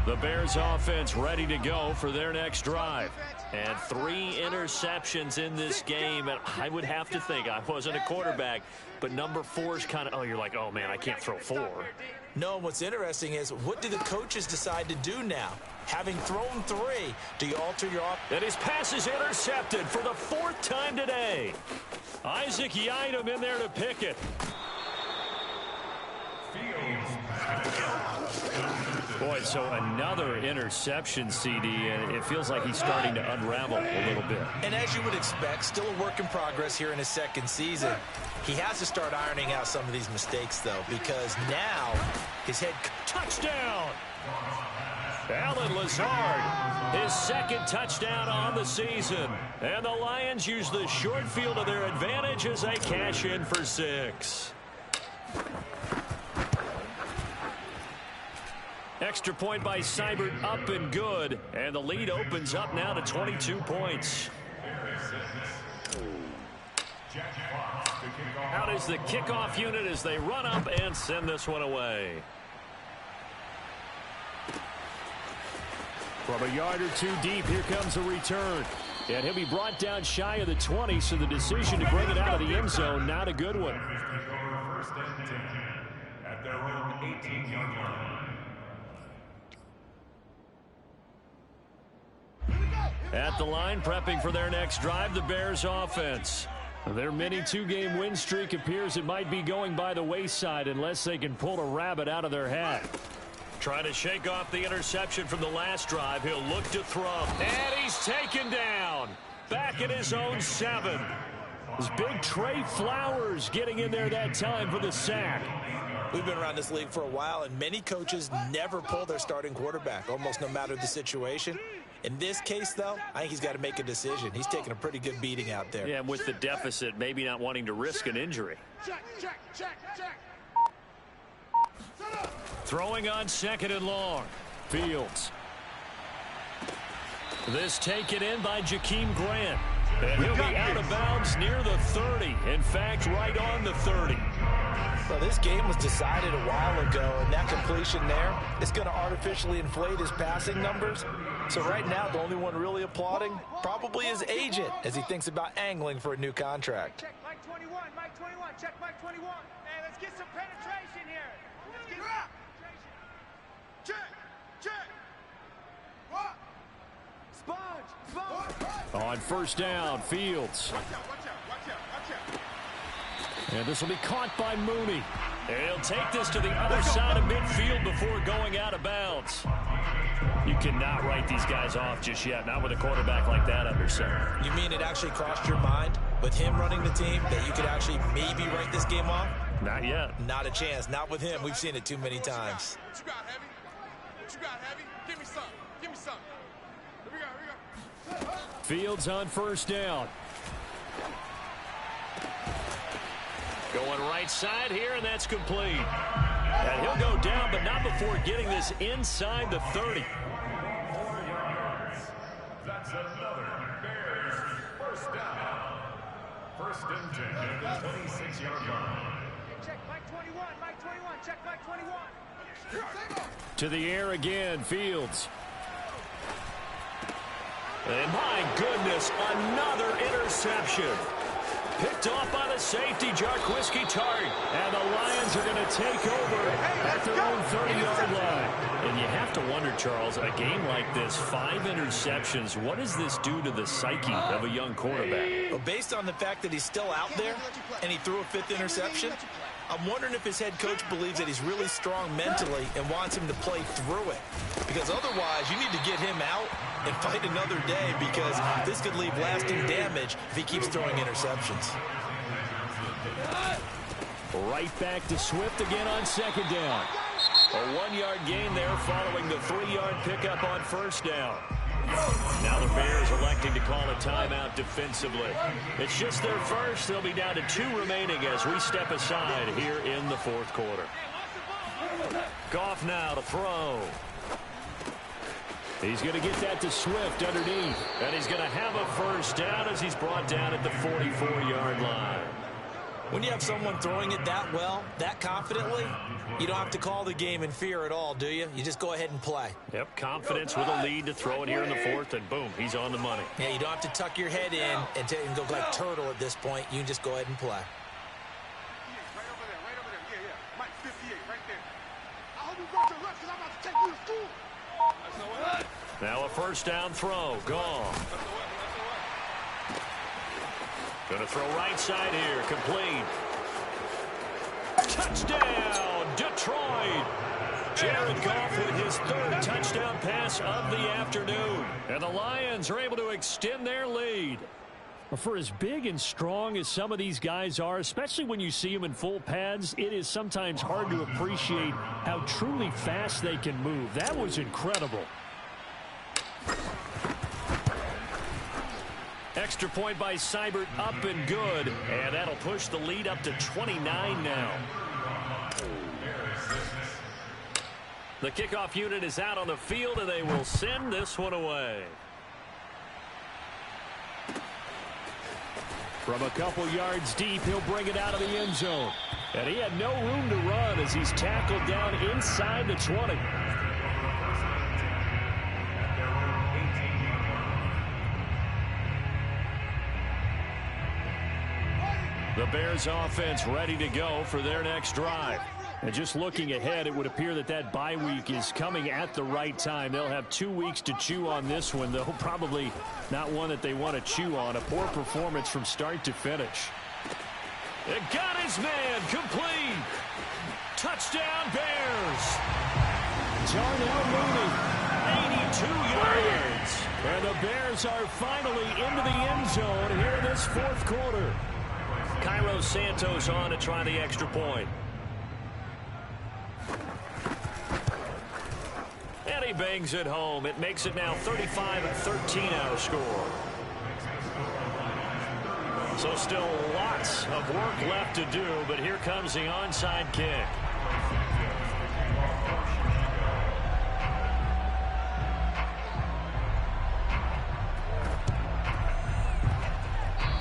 The Bears offense ready to go for their next drive. And 3 interceptions in this game. And I would have to think, I wasn't a quarterback, but number 4 is kind of, oh, you're like, oh, man, I can't throw 4. No, what's interesting is, what do the coaches decide to do now? Having thrown 3, do you alter your offense? And his pass is intercepted for the 4th time today. Isaac Yiadom in there to pick it. Boy, so another interception, CD, and it feels like he's starting to unravel a little bit. And as you would expect, still a work in progress here in his 2nd season. He has to start ironing out some of these mistakes, though, because now his head... Touchdown! Allen Lazard, his 2nd touchdown on the season. And the Lions use the short field to their advantage as they cash in for 6. Extra point by Seibert, up and good. And the lead opens up now to 22 points. Out is the kickoff unit as they run up and send this one away. From a yard or 2 deep, here comes a return. And he'll be brought down shy of the 20, so the decision to bring it out of the end zone, not a good one. First and 10 at their own 18-yard line. At the line, prepping for their next drive, the Bears offense. Their mini 2-game win streak appears it might be going by the wayside unless they can pull a rabbit out of their hat. Trying to shake off the interception from the last drive. He'll look to throw. And he's taken down. Back at his own 7. His big Trey Flowers getting in there that time for the sack. We've been around this league for a while, and many coaches never pull their starting quarterback, almost no matter the situation. In this case, though, I think he's got to make a decision. He's taking a pretty good beating out there. Yeah, with the deficit, maybe not wanting to risk an injury. Check, check, check, check. Throwing on 2nd and long. Fields. This taken in by Jakeem Grant. And he'll be out of bounds near the 30. In fact, right on the 30. Well, this game was decided a while ago, and that completion there is going to artificially inflate his passing numbers. So right now, the only one really applauding probably his agent as he thinks about angling for a new contract. Check Mike 21, Mike 21, check Mike 21. Hey, let's get some penetration here. Let's get some penetration. Check, check. What? Sponge, sponge. On 1st down, Fields. Watch out, watch out, watch out, watch out. And this will be caught by Mooney. And he'll take this to the other side of midfield before going out of bounds. You cannot write these guys off just yet, not with a quarterback like that under center. You mean it actually crossed your mind with him running the team that you could actually maybe write this game off? Not yet. Not a chance. Not with him. We've seen it too many times. What you got, Heavy? What you got, Heavy? Give me some. Give me some. Here we go, here we go. Fields on 1st down. Going right side here, and that's complete. And he'll go down, but not before getting this inside the 30. 4 yards. That's another Bears 1st down. 1st and 10 at the 26-yard line. Check Mike 21, Mike 21, check Mike 21. To the air again, Fields. And my goodness, another interception. Picked off by the safety, Jarquiski Tartt. And the Lions are going to take over at their own 30-yard line. And you have to wonder, Charles, a game like this, 5 interceptions, what does this do to the psyche of a young quarterback? Well, based on the fact that he's still out there and he threw a 5th interception, I'm wondering if his head coach believes that he's really strong mentally and wants him to play through it. Because otherwise, you need to get him out and fight another day, because this could leave lasting damage if he keeps throwing interceptions. Right back to Swift again on second down. A 1-yard gain there following the 3-yard pickup on first down. Now the Bears electing to call a timeout defensively. It's just their first. They'll be down to 2 remaining as we step aside here in the fourth quarter. Goff now to throw. He's going to get that to Swift underneath. And he's going to have a first down as he's brought down at the 44-yard line. When you have someone throwing it that well, that confidently, you don't have to call the game in fear at all, do you? You just go ahead and play. Yep, confidence with a lead to throw it here in the fourth, and boom, he's on the money. Yeah, you don't have to tuck your head in and go like turtle at this point. You can just go ahead and play. Right over there, yeah. Mike 58, right there. I hope you brought your left, because I'm about to take you to school. That's the way. Now a first down throw, gone. Going to throw right side here, complete. Touchdown, Detroit. Jared Goff with his 3rd touchdown pass of the afternoon. And the Lions are able to extend their lead. For as big and strong as some of these guys are, especially when you see them in full pads, it is sometimes hard to appreciate how truly fast they can move. That was incredible. Extra point by Seibert, up and good. And that'll push the lead up to 29 now. The kickoff unit is out on the field, and they will send this one away. From a couple yards deep, he'll bring it out of the end zone. And he had no room to run as he's tackled down inside the 20. The Bears offense ready to go for their next drive. And just looking ahead, it would appear that that bye week is coming at the right time. They'll have 2 weeks to chew on this one, though probably not one that they want to chew on. A poor performance from start to finish. It got his man, complete. Touchdown Bears. Darnell Mooney, 82 yards. And the Bears are finally into the end zone here in this fourth quarter. Cairo Santos on to try the extra point. And he bangs it home. It makes it now 35-13 our score. So still lots of work left to do, but here comes the onside kick.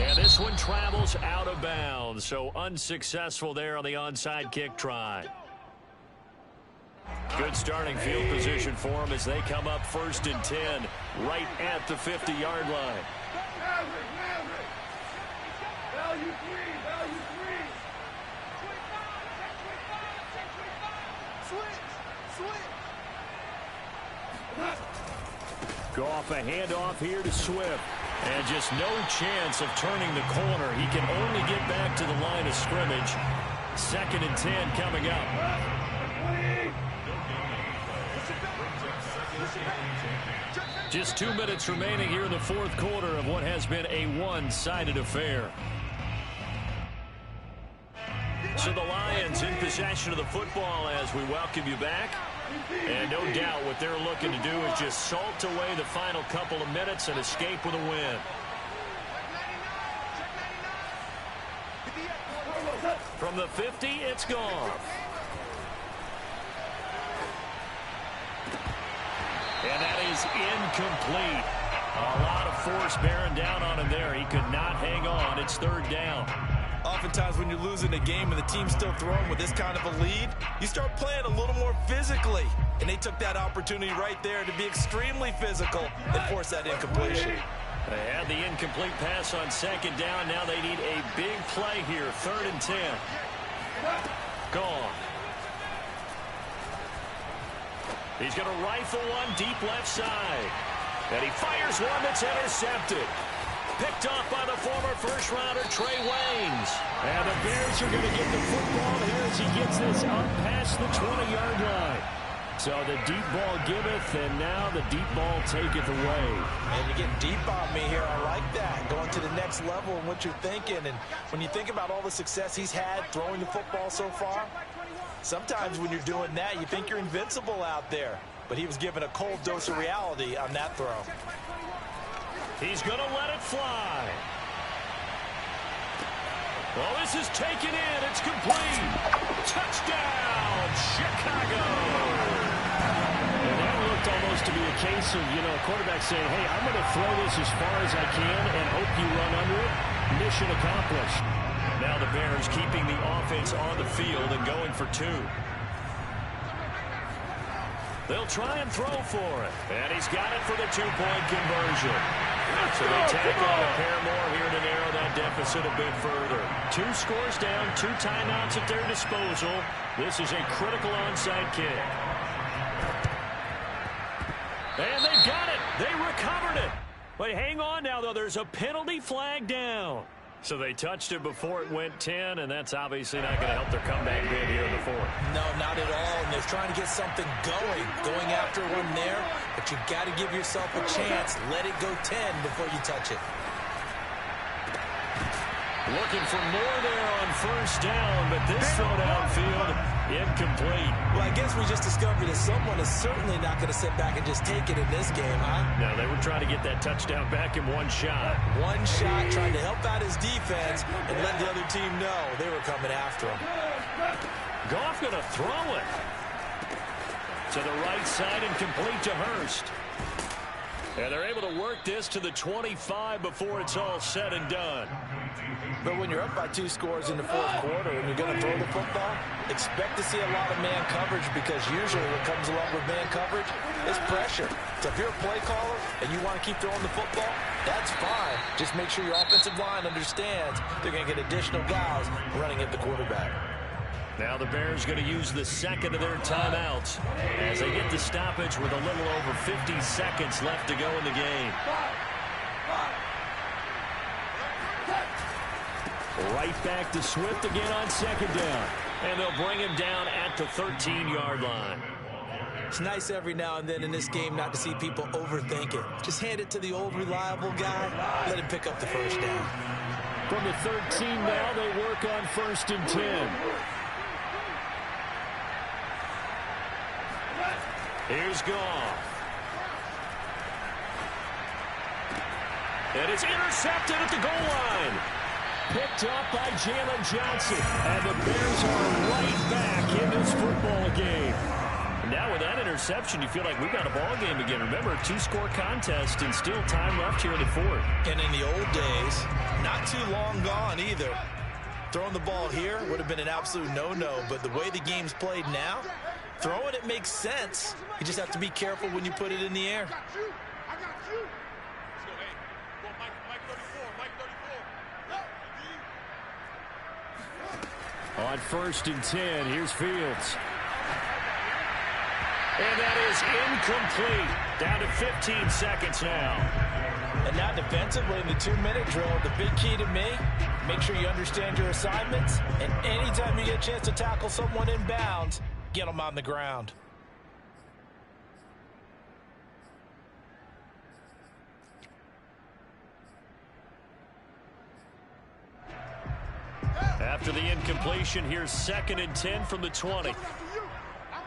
And this one travels out of bounds, so unsuccessful there on the onside kick try. Good starting field position for them as they come up 1st and 10 right at the 50-yard line. Value three. Switch. Goff, a handoff here to Swift. And just no chance of turning the corner. He can only get back to the line of scrimmage. 2nd and 10 coming up. Just 2 minutes remaining here in the fourth quarter of what has been a one-sided affair. So the Lions in possession of the football as we welcome you back. And no doubt what they're looking to do is just salt away the final couple of minutes and escape with a win. From the 50, it's gone. And that is incomplete. A lot of force bearing down on him there. He could not hang on. It's 3rd down. Oftentimes when you're losing a game and the team's still throwing with this kind of a lead, you start playing a little more physically. And they took that opportunity right there to be extremely physical and force that incompletion. They had the incomplete pass on 2nd down. Now they need a big play here. 3rd and 10. Gone. He's going to rifle one deep left side. And he fires one that's intercepted. picked off by the former first-rounder Trey Waynes. And the Bears are going to get the football here as he gets this up past the 20-yard line. So the deep ball giveth, and now the deep ball taketh away. And you get deep on me here. I like that. Going to the next level and what you're thinking. And when you think about all the success he's had throwing the football so far, sometimes when you're doing that, you think you're invincible out there. But he was given a cold dose of reality on that throw. He's going to let it fly. Well, this is taken in. It's complete. Touchdown, Chicago. And that looked almost to be a case of, a quarterback saying, hey, I'm going to throw this as far as I can and hope you run under it. Mission accomplished. Now the Bears keeping the offense on the field and going for two. They'll try and throw for it. And he's got it for the two-point conversion. So they tack on a pair more here to narrow that deficit a bit further. 2 scores down, 2 timeouts at their disposal. This is a critical onside kick. And they've got it. They recovered it. But hang on now, though. There's a penalty flag down. So they touched it before it went 10, and that's obviously not going to help their comeback bid here in the 4th. No, not at all. And they're trying to get something going after one there. But you've got to give yourself a chance. Let it go 10 before you touch it. Looking for more there on first down, but this throw downfield, incomplete. Well, I guess we just discovered that someone is certainly not going to sit back and just take it in this game, huh? No, they were trying to get that touchdown back in one shot. One shot, trying to help out his defense and let the other team know they were coming after him. Goff going to throw it to the right side and complete to Hurst. And they're able to work this to the 25 before it's all said and done. But when you're up by 2 scores in the 4th quarter and you're going to throw the football, expect to see a lot of man coverage, because usually what comes along with man coverage is pressure. So if you're a play caller and you want to keep throwing the football, that's fine. Just make sure your offensive line understands they're going to get additional guys running at the quarterback. Now the Bears going to use the second of their timeouts as they get the stoppage with a little over 50 seconds left to go in the game. Right back to Swift again on second down. And they'll bring him down at the 13-yard line. It's nice every now and then in this game not to see people overthink it. Just hand it to the old reliable guy. Let him pick up the first down. From the 13 now, they work on 1st and 10. Here's Goff. And it's intercepted at the goal line. Picked up by Jalen Johnson. And the Bears are right back in this football game. Now with that interception, you feel like we've got a ball game again. Remember, a 2-score contest and still time left here in the 4th. And in the old days, not too long gone either. Throwing the ball here would have been an absolute no-no. But the way the game's played now, throwing it makes sense. You just have to be careful when you put it in the air. I got you. Let's go, hey. Go, Mike 34, Mike 34. On 1st and 10, here's Fields. And that is incomplete. Down to 15 seconds now. And now defensively in the 2-minute drill, the big key to me, make sure you understand your assignments. And anytime you get a chance to tackle someone in bounds, get them on the ground. After the incompletion, here's 2nd and 10 from the 20. I'm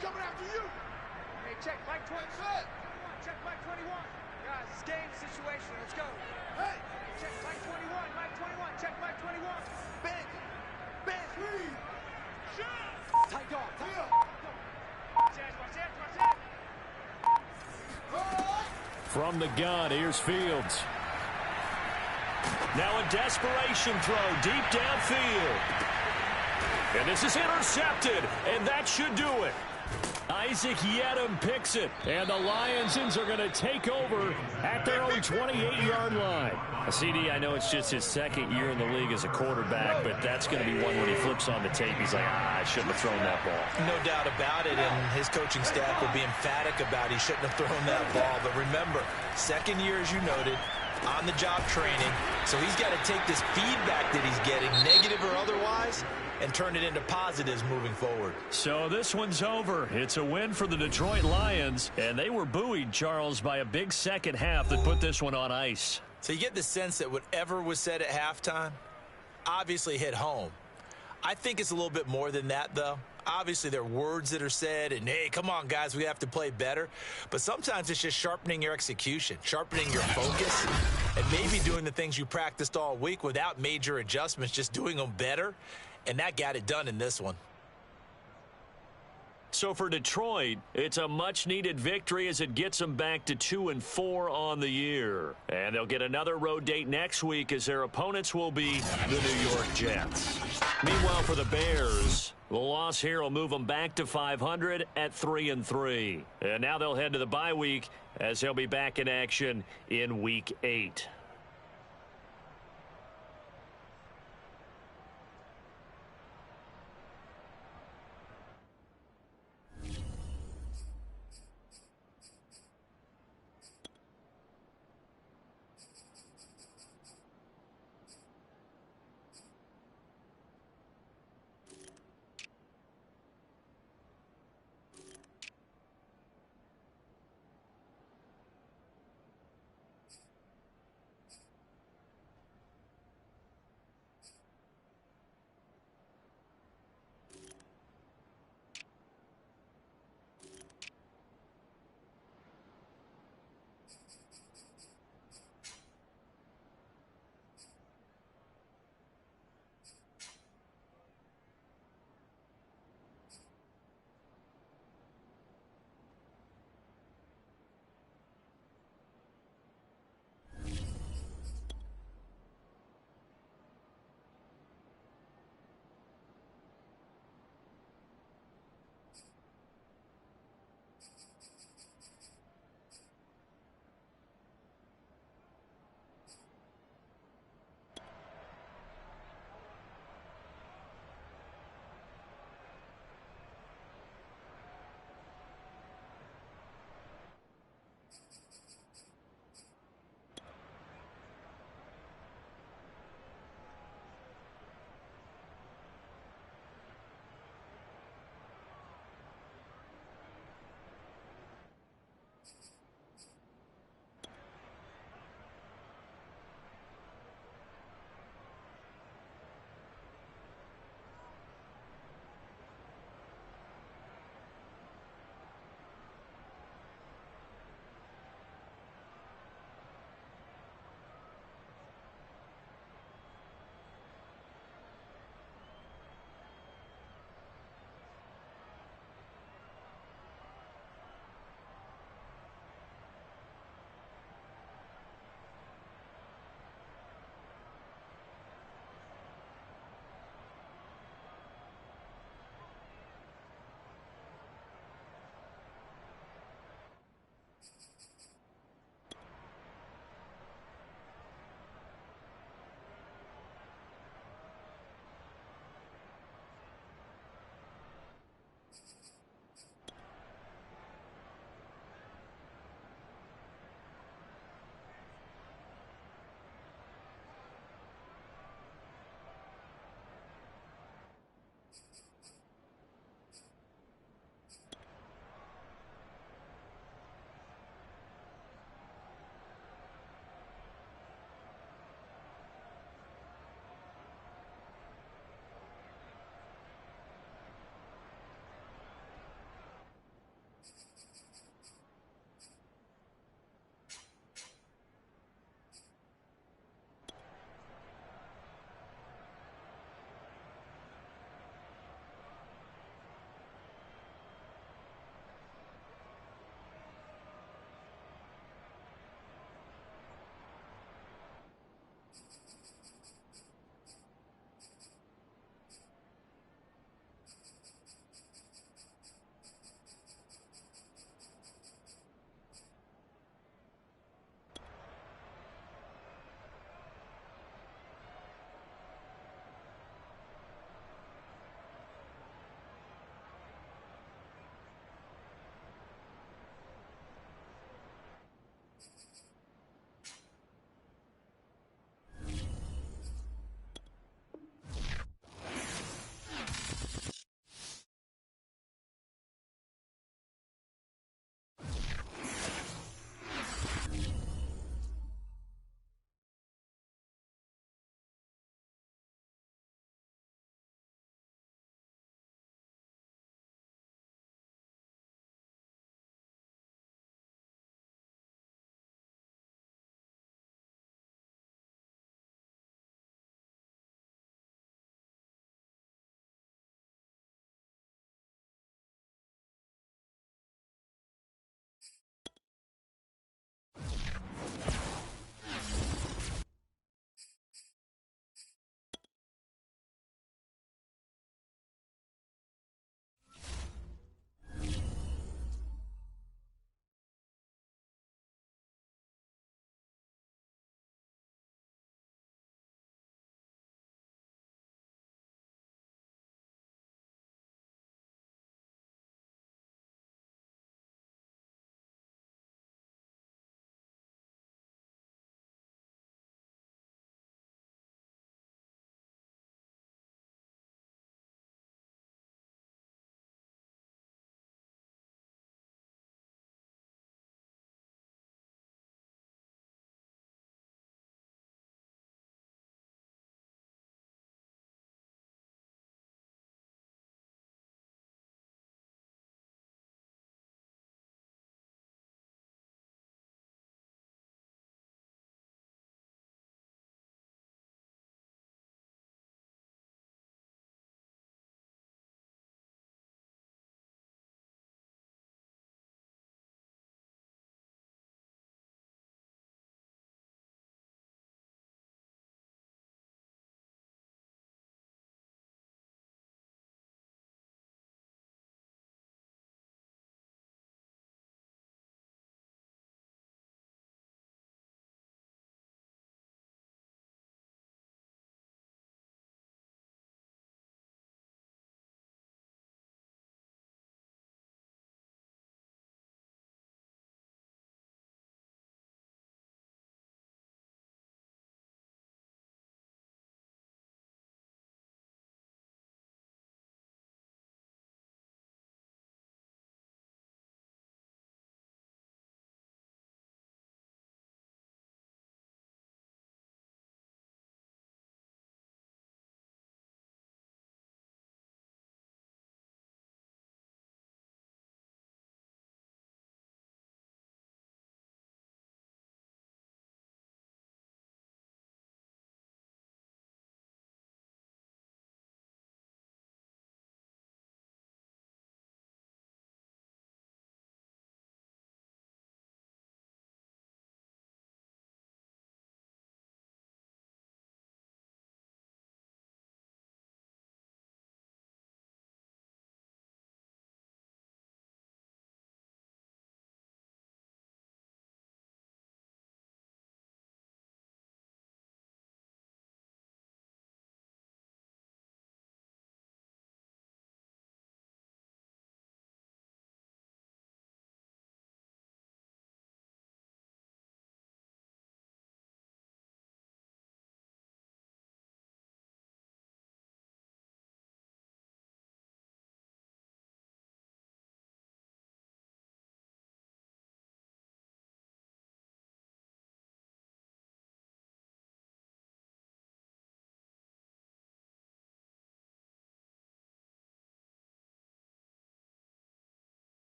coming after you. Hey, check Mike 21. Check Mike 21. Guys, it's game situation. Let's go. Hey, Check Mike 21. Mike 21. Check Mike 21. Ben. Tight dog. Tight Yeah. dog. Watch that. From the gun, here's Fields. Now a desperation throw deep downfield. And this is intercepted, and that should do it. Isaac Yedem picks it, and the Lionsons are going to take over at their own 28-yard line. CD, I know it's just his 2nd year in the league as a quarterback, but that's going to be one when he flips on the tape. He's like, I shouldn't have thrown that ball. No doubt about it, and his coaching staff will be emphatic about he shouldn't have thrown that ball. But remember, 2nd year, as you noted, on-the-job training. So he's got to take this feedback that he's getting, negative or otherwise, and turn it into positives moving forward. So this one's over. It's a win for the Detroit Lions, and they were buoyed, Charles, by a big second half that put this one on ice. So you get the sense that whatever was said at halftime obviously hit home. I think it's a little bit more than that, though. Obviously, there are words that are said, and, hey, come on, guys, we have to play better. But sometimes it's just sharpening your execution, sharpening your focus, and maybe doing the things you practiced all week without major adjustments, just doing them better. And that got it done in this one. So for Detroit, it's a much-needed victory as it gets them back to 2-4 on the year. And they'll get another road date next week as their opponents will be the New York Jets. Meanwhile, for the Bears, the loss here will move them back to 500 at 3-3. And now they'll head to the bye week as they'll be back in action in Week 8.